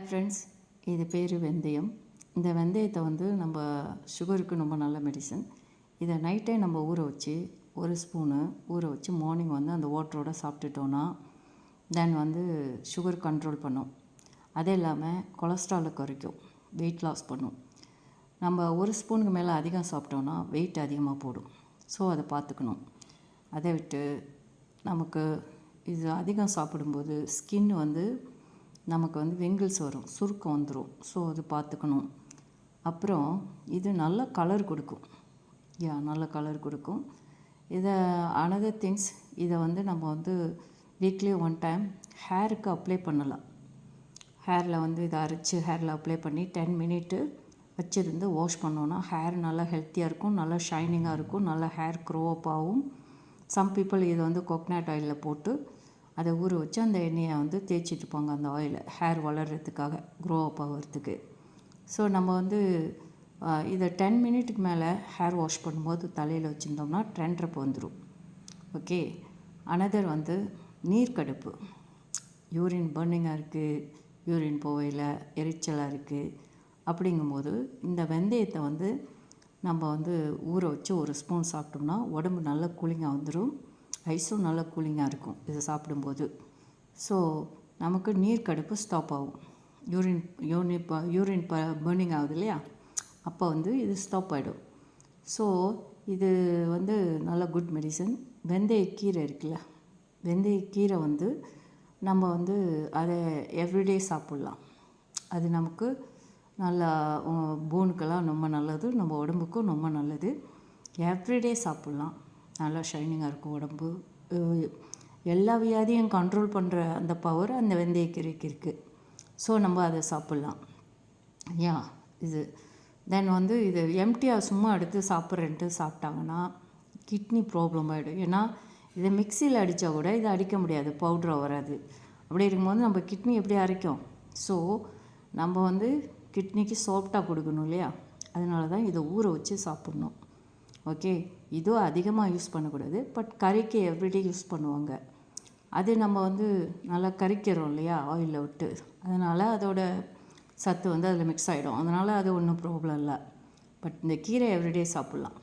Friends, இது பேர் வெந்தயம். இந்த வெந்தயத்தை வந்து நம்ம சுகருக்கு ரொம்ப நல்ல மெடிசன். இதை நைட்டே நம்ம ஊற வச்சு 1 ஸ்பூனு ஊற வச்சு மார்னிங் வந்து அந்த வாட்டரோட சாப்பிட்டுட்டோன்னா தென் வந்து சுகர் கண்ட்ரோல் பண்ணும். அது இல்லாமல் கொலஸ்ட்ராலை குறைக்கும், வெயிட் லாஸ் பண்ணும். நம்ம 1 ஸ்பூனுக்கு மேலே அதிகம் சாப்பிட்டோன்னா வெயிட் அதிகமாக போடும். ஸோ அதை பார்த்துக்கணும். அதை விட்டு நமக்கு இது அதிகம் சாப்பிடும்போது ஸ்கின் வந்து நமக்கு வந்து விங்கிள்ஸ் வரும், சுருக்கம் வந்துடும். ஸோ அது பார்த்துக்கணும். அப்புறம் இது நல்ல கலர் கொடுக்கும். நல்ல கலர் கொடுக்கும். இதை அனதர் திங்ஸ், இதை வந்து நம்ம வந்து வீக்லி 1 டைம் ஹேருக்கு அப்ளை பண்ணலாம். ஹேரில் வந்து இதை அரைச்சி ஹேரில் அப்ளை பண்ணி 10 மினிட்டு வச்சுருந்து வாஷ் பண்ணோன்னா ஹேர் நல்லா ஹெல்த்தியாக இருக்கும், நல்லா ஷைனிங்காக இருக்கும், நல்லா ஹேர் க்ரோ அப் ஆகும். சம் பீப்புள் இதை வந்து கோகனட் ஆயிலில் போட்டு அதை ஊற வச்சு அந்த எண்ணெயை வந்து தேய்ச்சிட்டுப்பாங்க, அந்த ஆயிலை ஹேர் வளர்கிறதுக்காக, க்ரோ அப் ஆகிறதுக்கு. ஸோ நம்ம வந்து இதை 10 மினிட்டுக்கு மேலே ஹேர் வாஷ் பண்ணும்போது தலையில் வச்சுருந்தோம்னா ட்ரெண்ட்ரப் வந்துடும். ஓகே. அனதர் வந்து நீர்க்கடுப்பு, யூரின் பர்னிங்காக இருக்குது, யூரின் போவையில் எரிச்சலாக இருக்குது. அப்படிங்கும்போது இந்த வெந்தயத்தை வந்து நம்ம வந்து ஊற வச்சு 1 ஸ்பூன் சாப்பிட்டோம்னா உடம்பு நல்லா கூலிங்காக வந்துடும். ஐஸும் நல்லா கூலிங்காக இருக்கும் இதை சாப்பிடும்போது. ஸோ நமக்கு நீர்க்கடுப்பு ஸ்டாப் ஆகும். யூரின் பர்னிங் ஆகுது இல்லையா, அப்போ வந்து இது ஸ்டாப் ஆகிடும். ஸோ இது வந்து நல்ல குட் மெடிசன். வெந்தயக்கீரை இருக்குல்ல, வெந்தயக்கீரை வந்து நம்ம வந்து அதை எவ்ரிடே சாப்பிட்லாம். அது நமக்கு நல்லா போனுக்கெல்லாம் ரொம்ப நல்லது, நம்ம உடம்புக்கும் ரொம்ப நல்லது. எவ்ரிடே சாப்பிட்லாம். நல்லா ஷைனிங்காக இருக்கும் உடம்பு. எல்லா வியாதியும் கண்ட்ரோல் பண்ணுற அந்த பவர் அந்த வெந்தயக்கீரைக்கு இருக்குது. ஸோ நம்ம அதை சாப்பிட்லாம். இது தென் வந்து இது எம்டியாக சும்மா எடுத்து சாப்பிட்றேன்ட்டு சாப்பிட்டாங்கன்னா கிட்னி ப்ராப்ளம் ஆகிடும். ஏன்னா இதை மிக்சியில் அடித்தா கூட இதை அடிக்க முடியாது, பவுட்ராக வராது. அப்படி இருக்கும்போது நம்ம கிட்னி எப்படி அரைக்கும்? ஸோ நம்ம வந்து கிட்னிக்கு சாஃப்டாக கொடுக்கணும் இல்லையா, அதனால தான் இதை ஊற வச்சு சாப்பிட்ணும். ஓகே. இதுவும் அதிகமாக யூஸ் பண்ணக்கூடாது, பட் கறிக்கு எவ்ரிடே யூஸ் பண்ணுவாங்க. அது நம்ம வந்து நல்லா கறிக்கிறோம் இல்லையா ஆயிலில் விட்டு, அதனால் அதோட சத்து வந்து அதில் மிக்ஸ் ஆகிடும். அதனால் அது ஒன்றும் ப்ராப்ளம் இல்லை. பட் இந்த கீரை எவ்ரிடே சாப்பிட்லாம்.